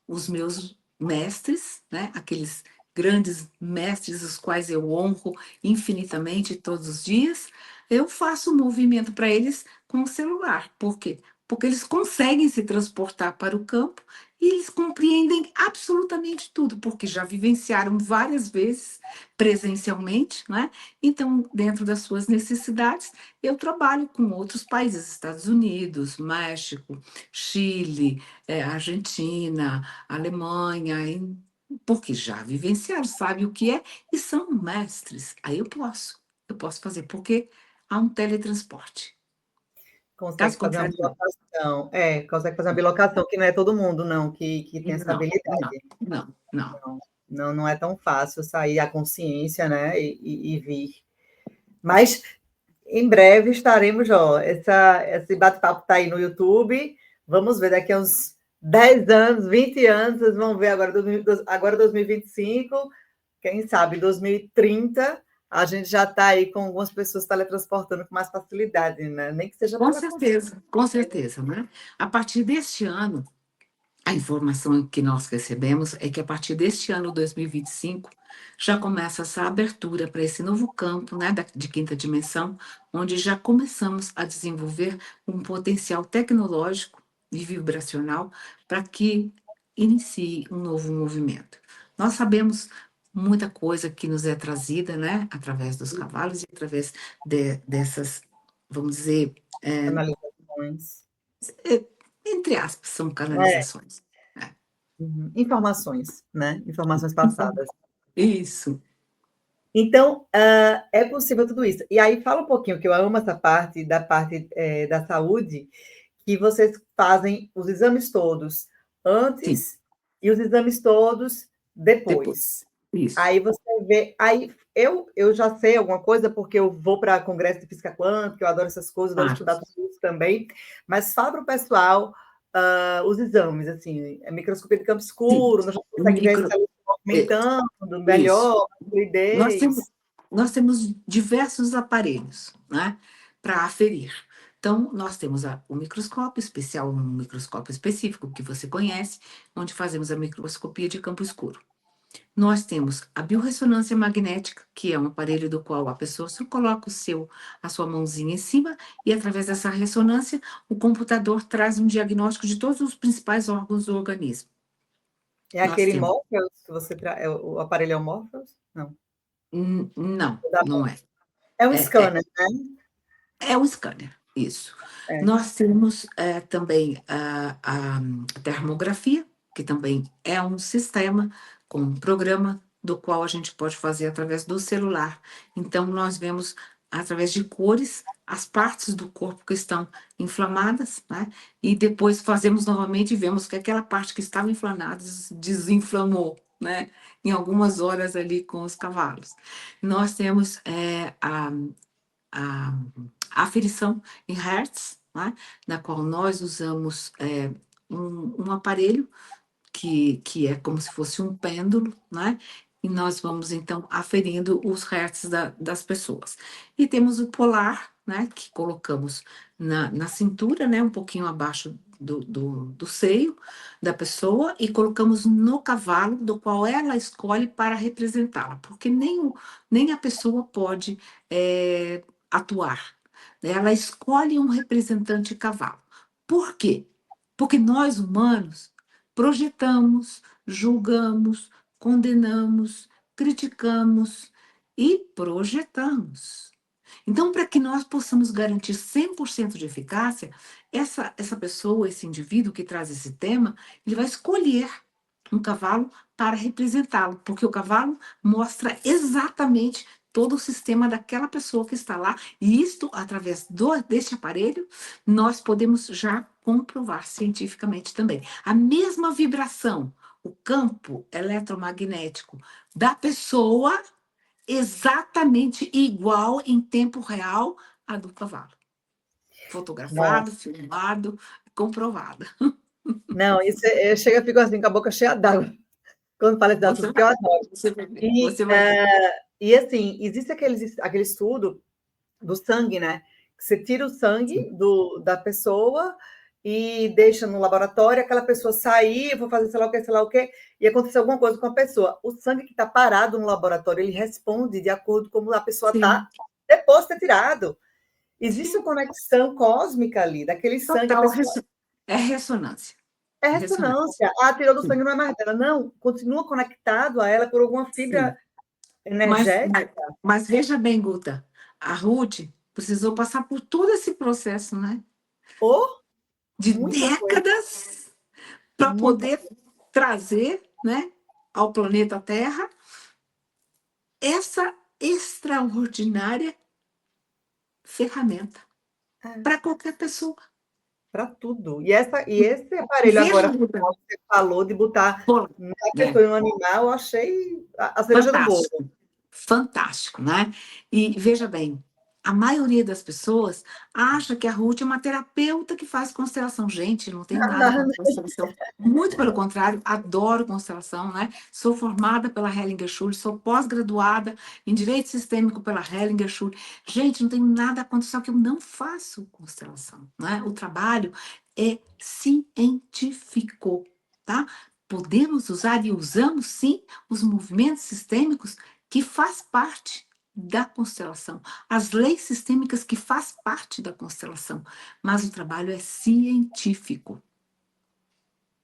os meus mestres, né? Aqueles grandes mestres, os quais eu honro infinitamente todos os dias, eu faço um movimento para eles com o celular. Por quê? Porque eles conseguem se transportar para o campo e eles compreendem absolutamente tudo, porque já vivenciaram várias vezes presencialmente, né? Então, dentro das suas necessidades, eu trabalho com outros países, Estados Unidos, México, Chile, Argentina, Alemanha, porque já vivenciaram, sabem o que é e são mestres. Aí eu posso fazer, porque há um teletransporte. Consegue Caso fazer uma contrário, não. bilocação. É, consegue fazer uma bilocação, que não é todo mundo, não, que tem essa Não, não, habilidade. não, não. Não, não, não é tão fácil sair a consciência, né, e vir. Mas em breve estaremos, ó, esse bate-papo está aí no YouTube. Vamos ver daqui a uns 10 anos, 20 anos, vocês vão ver agora 2025, quem sabe 2030, a gente já está aí com algumas pessoas teletransportando com mais facilidade, né? Nem que seja pela consciência. Com certeza, né? A partir deste ano, a informação que nós recebemos é que a partir deste ano 2025 já começa essa abertura para esse novo campo, né, de quinta dimensão, onde já começamos a desenvolver um potencial tecnológico e vibracional para que inicie um novo movimento. Nós sabemos muita coisa que nos é trazida, né, através dos cavalos e através dessas, vamos dizer, Canalizações. Entre aspas, são É. canalizações. É. Uhum. Informações, né? Informações passadas. Isso. Então, é possível tudo isso. E aí, fala um pouquinho, que eu amo essa parte da saúde, que vocês fazem os exames todos Sim, antes e os exames todos depois. depois. Isso. Aí você vê. Aí eu já sei alguma coisa, porque eu vou para congresso de física quântica, eu adoro essas coisas, adoro Claro. estudar tudo isso também. Mas fala para o pessoal os exames, assim, a microscopia de campo Sim. escuro, nós já O consegue ver as micro. células se é, movimentando Isso. melhor, Nós temos, fluidez. nós temos diversos aparelhos, né, para aferir. Então, nós temos o microscópio especial, um microscópio específico que você conhece, onde fazemos a microscopia de campo escuro. Nós temos a biorressonância magnética, que é um aparelho do qual a pessoa só coloca a sua mãozinha em cima e, através dessa ressonância, o computador traz um diagnóstico de todos os principais órgãos do organismo. É Nós aquele temos. Morpheus que você o aparelho é o Morpheus? Não. Não, O da não é. É um É, é scanner, né? É o scanner, isso. É. Nós temos também a termografia, que também é um sistema com um programa do qual a gente pode fazer através do celular. Então, nós vemos através de cores as partes do corpo que estão inflamadas, né? E depois fazemos novamente e vemos que aquela parte que estava inflamada desinflamou, né? Em algumas horas ali com os cavalos. Nós temos a aferição em Hertz, né, na qual nós usamos um aparelho que é como se fosse um pêndulo, né? E nós vamos, então, aferindo os hertz das pessoas. E temos o polar, né? Que colocamos na cintura, né? Um pouquinho abaixo do seio da pessoa e colocamos no cavalo, do qual ela escolhe para representá-la, porque nem a pessoa pode atuar. Ela escolhe um representante cavalo. Por quê? Porque nós, humanos, projetamos, julgamos, condenamos, criticamos e projetamos. Então, para que nós possamos garantir 100% de eficácia, essa pessoa, esse indivíduo que traz esse tema, ele vai escolher um cavalo para representá-lo, porque o cavalo mostra exatamente todo o sistema daquela pessoa que está lá, e isto, através deste aparelho, nós podemos já comprovar cientificamente também. A mesma vibração, o campo eletromagnético da pessoa, exatamente igual em tempo real à do cavalo. Não, Fotografado, filmado, comprovado. não, isso chega, eu fico assim com a boca cheia d'água quando fala esse assunto, Você porque eu vai, adoro. você vai ver, E, você vai ver. assim, existe aquele estudo do sangue, né? Que você tira o sangue da pessoa e deixa no laboratório, aquela pessoa sair, vou fazer sei lá o quê, e acontecer alguma coisa com a pessoa. O sangue que está parado no laboratório, ele responde de acordo com como a pessoa está Sim, depois de ter tirado. Existe uma sim, conexão cósmica ali, daquele sangue, a total. pessoa. É ressonância. É É ressonância. ressonância. Ah, tirou do Sim, sangue, não é mais dela. Não, continua conectado a ela por alguma fibra sim. Mas, energética. mas, mas veja bem, Guta, a Ruth precisou passar por todo esse processo, né? Ou De muita coisa, décadas para muita poder trazer, né, ao planeta Terra essa extraordinária ferramenta coisa. para qualquer pessoa. Para tudo. E esse E aparelho veja, agora que Guta, você falou de botar pô, na né? pessoa e no animal, eu achei a cereja do bolo. Fantástico, fantástico, né? E veja bem, a maioria das pessoas acha que a Ruth é uma terapeuta que faz constelação. Gente, não tenho nada contra constelação. Muito pelo contrário, adoro constelação, né? Sou formada pela Hellinger Schule, sou pós-graduada em Direito Sistêmico pela Hellinger Schule. Gente, não tenho nada contra, só que eu não faço constelação, né? O trabalho é científico, tá? Podemos usar e usamos, sim, os movimentos sistêmicos que faz parte da constelação, as leis sistêmicas que faz parte da constelação, mas o trabalho é científico.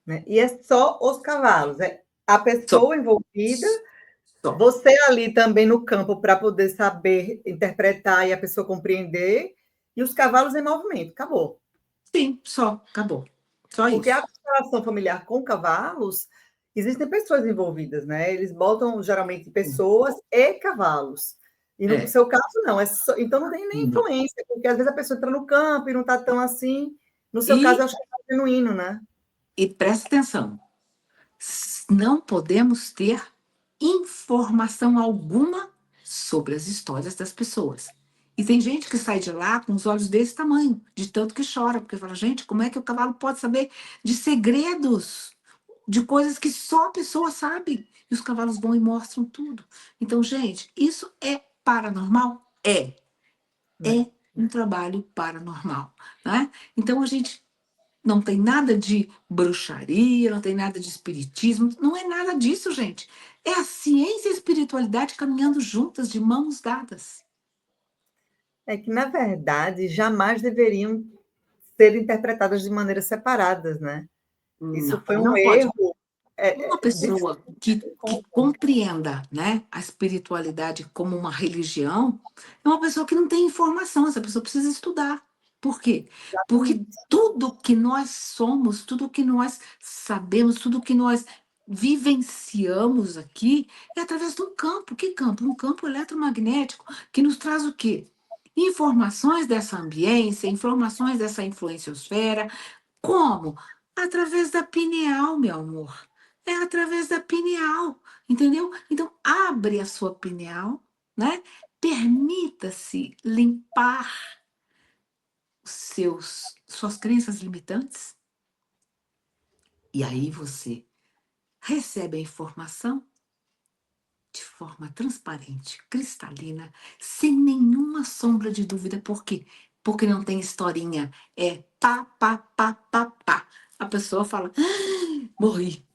Né? E é só os cavalos, é a Só, pessoa envolvida, só. você ali também no campo para poder saber interpretar e a pessoa compreender, e os cavalos em movimento, acabou. Sim, só, acabou. Só Porque a isso. constelação familiar com cavalos, existem pessoas envolvidas, né? Eles botam geralmente pessoas e cavalos. E no É. seu caso, não. Então não tem nem Não. influência, porque às vezes a pessoa entra no campo e não está tão assim. No seu caso, eu E, acho que é genuíno, né? e presta atenção, não podemos ter informação alguma sobre as histórias das pessoas. E tem gente que sai de lá com os olhos desse tamanho, de tanto que chora, porque fala, gente, como é que o cavalo pode saber de segredos, de coisas que só a pessoa sabe? E os cavalos vão e mostram tudo. Então, gente, isso é paranormal? É Né? um trabalho paranormal, né? Então, a gente não tem nada de bruxaria, não tem nada de espiritismo, não é nada disso, gente. É a ciência e a espiritualidade caminhando juntas, de mãos dadas. É que, na verdade, jamais deveriam ser interpretadas de maneiras separadas, né? Isso Não, foi um não pode. erro Uma de pessoa que compreenda, né, a espiritualidade como uma religião é uma pessoa que não tem informação, essa pessoa precisa estudar. Por quê? Porque tudo que nós somos, tudo que nós sabemos, tudo que nós vivenciamos aqui é através de um campo. Que campo? Um campo eletromagnético que nos traz o quê? Informações dessa ambiência, informações dessa influenciosfera. Como? Através da pineal, meu amor. É através da pineal, entendeu? Então, abre a sua pineal, né? Permita-se limpar suas crenças limitantes. E aí você recebe a informação de forma transparente, cristalina, sem nenhuma sombra de dúvida. Por quê? Porque não tem historinha. É pá, pá, pá, pá, pá. A pessoa fala, morri.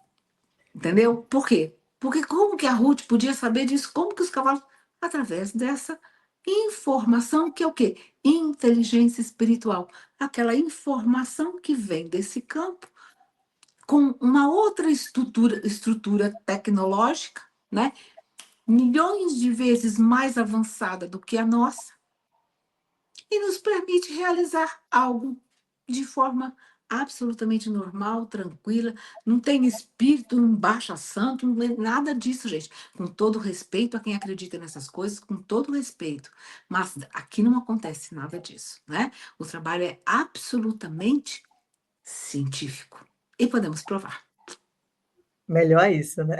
Entendeu? Por quê? Porque como que a Ruth podia saber disso? Como que os cavalos? Através dessa informação que é o quê? Inteligência espiritual. Aquela informação que vem desse campo com uma outra estrutura tecnológica, né? Milhões de vezes mais avançada do que a nossa, e nos permite realizar algo de forma absolutamente normal, tranquila, não tem espírito, não baixa santo, não tem nada disso, gente. Com todo respeito a quem acredita nessas coisas, com todo respeito. Mas aqui não acontece nada disso, né? O trabalho é absolutamente científico. E podemos provar. melhor é isso, né?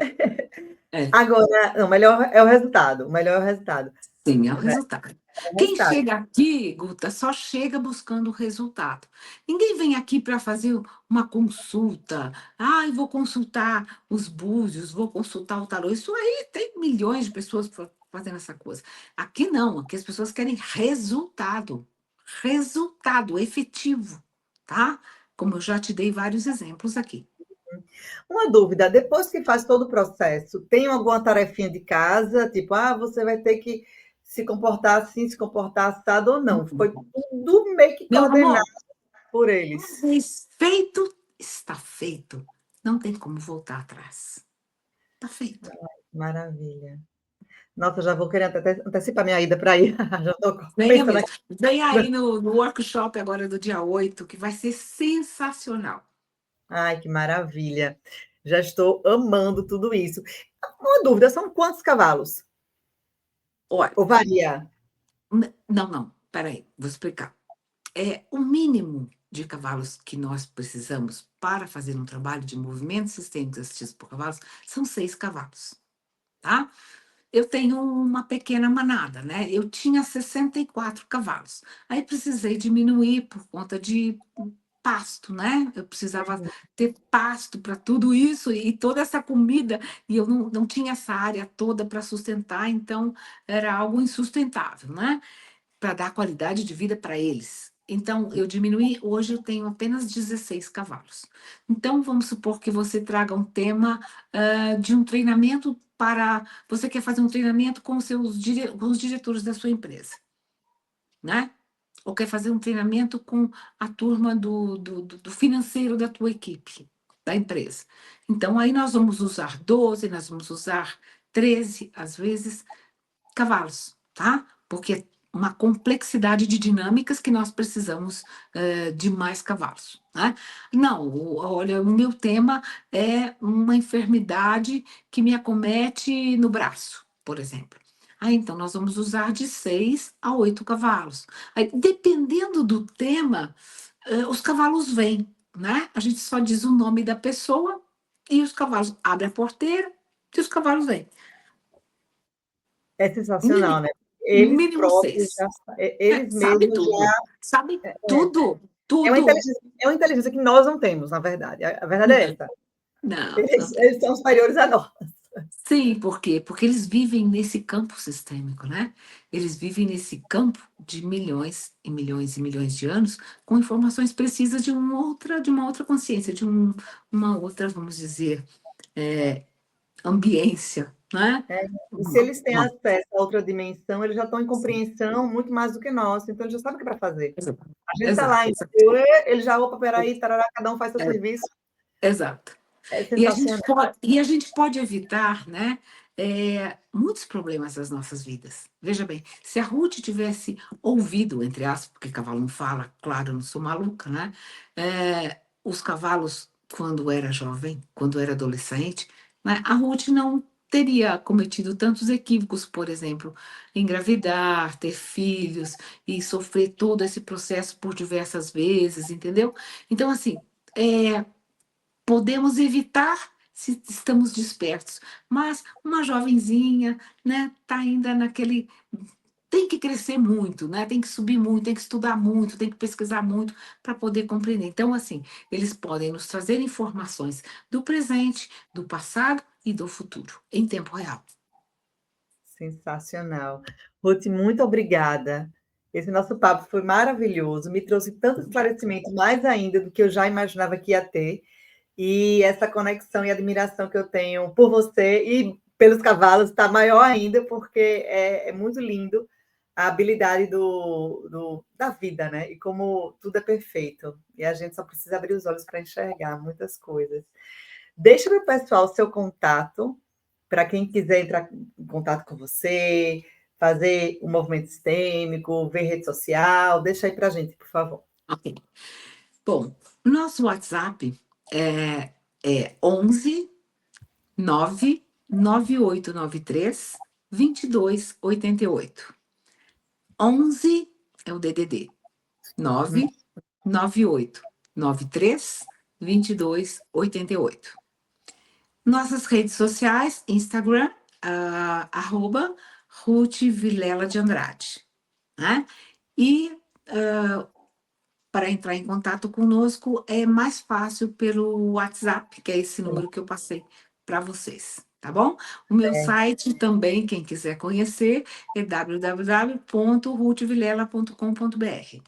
É. Agora, não, melhor é o resultado. O melhor é o resultado, Sim, é o né? resultado. É o Quem resultado. chega aqui, Guta, só chega buscando o resultado. Ninguém vem aqui para fazer uma consulta. Ah, vou consultar os búzios, vou consultar o tarô. Isso aí tem milhões de pessoas fazendo essa coisa. Aqui não, aqui as pessoas querem resultado. Resultado efetivo, tá? Como eu já te dei vários exemplos aqui. Uma dúvida, depois que faz todo o processo, tem alguma tarefinha de casa, tipo, você vai ter que se comportar assim, se comportar assado ou não? Foi tudo meio que Meu coordenado amor, por uma eles. vez feito, está feito. Não tem como voltar atrás. Está feito. Maravilha. Nossa, já vou querer até antecipar minha ida para aí. Já estou Venha pensando mesmo. aqui. Vem aí no workshop agora do dia 8 que vai ser sensacional. Ai, que maravilha. Já estou amando tudo isso. Uma dúvida, são quantos cavalos? Olha, Ou varia? não, não, peraí, vou explicar. É o mínimo de cavalos que nós precisamos para fazer um trabalho de movimentos sistêmicos assistidos por cavalos são 6 cavalos, tá? Eu tenho uma pequena manada, né? Eu tinha 64 cavalos. Aí precisei diminuir por conta de pasto, né? Eu precisava ter pasto para tudo isso e toda essa comida, e eu não tinha essa área toda para sustentar, então era algo insustentável, né? Para dar qualidade de vida para eles. Então, eu diminuí, hoje eu tenho apenas 16 cavalos. Então, vamos supor que você traga um tema de um treinamento para. Você quer fazer um treinamento com com os diretores da sua empresa, né? Ou quer fazer um treinamento com a turma do financeiro da tua equipe, da empresa. Então, aí nós vamos usar 12, nós vamos usar 13, às vezes, cavalos, tá? Porque uma complexidade de dinâmicas que nós precisamos de mais cavalos, né? Não, olha, o meu tema é uma enfermidade que me acomete no braço, por exemplo. Aí, então, nós vamos usar de 6 a 8 cavalos. Aí, dependendo do tema, os cavalos vêm, né? A gente só diz o nome da pessoa e os cavalos abrem a porteira e os cavalos vêm. É sensacional, Mínimo, né? Eles mínimo próprios 6. já eles Sabe mesmos tudo, sabe tudo, tudo. é uma inteligência que nós não temos, na verdade. A verdade é Não, essa. não, não Eles tem. são superiores a nós. Sim, por quê? Porque eles vivem nesse campo sistêmico, né? Eles vivem nesse campo de milhões e milhões e milhões de anos, com informações precisas de uma outra consciência, uma outra, vamos dizer, eh, ambiência, né? É. E se Uma, eles têm uma, acesso a outra dimensão, eles já estão em sim, compreensão muito mais do que nós, então eles já sabem o que é para fazer. exato, A gente está lá, exato, entendeu? Ele já: "Opa, espera aí, tarará", cada um faz seu é, serviço. exato. É E sensacional. a gente pode evitar, né, muitos problemas das nossas vidas. Veja bem, se a Ruth tivesse ouvido, entre aspas, porque cavalo não fala, claro, eu não sou maluca, né? Os cavalos, quando era jovem, quando era adolescente, né, a Ruth não teria cometido tantos equívocos, por exemplo, engravidar, ter filhos e sofrer todo esse processo por diversas vezes, entendeu? Então, assim, é, podemos evitar se estamos despertos, mas uma jovenzinha, né, tá ainda naquele tem que crescer muito, né, tem que subir muito, tem que estudar muito, tem que pesquisar muito para poder compreender. Então, assim, eles podem nos trazer informações do presente, do passado e do futuro, em tempo real. Sensacional. Ruth, muito obrigada. Esse nosso papo foi maravilhoso, me trouxe tanto Obrigada. esclarecimento, mais ainda do que eu já imaginava que ia ter, e essa conexão e admiração que eu tenho por você e pelos cavalos está maior ainda, porque é muito lindo a habilidade da vida, né? E como tudo é perfeito. E a gente só precisa abrir os olhos para enxergar muitas coisas. Deixa para o pessoal o seu contato, para quem quiser entrar em contato com você, fazer um movimento sistêmico, ver rede social, deixa aí para a gente, por favor. Ok. Bom, nosso WhatsApp é 11 99893 2288. 11 é o DDD. Hum, 99893 2288. Nossas redes sociais, Instagram, arroba Ruth Vilela de Andrade, né? E para entrar em contato conosco é mais fácil pelo WhatsApp, que é esse número que eu passei para vocês, tá bom? O meu site também, quem quiser conhecer, é www.ruthvilela.com.br.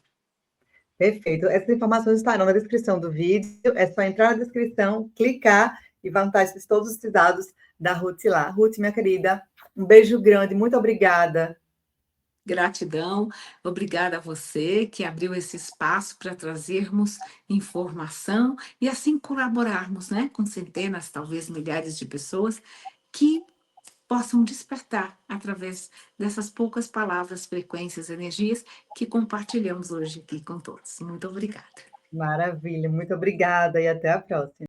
Perfeito. Essas informações estarão na descrição do vídeo. É só entrar na descrição, clicar e vão estar todos esses dados da Ruth lá. Ruth, minha querida, um beijo grande, muito obrigada. Gratidão, obrigada a você que abriu esse espaço para trazermos informação e assim colaborarmos, né, com centenas, talvez milhares de pessoas que possam despertar através dessas poucas palavras, frequências, energias que compartilhamos hoje aqui com todos. Muito obrigada. Maravilha, muito obrigada e até a próxima.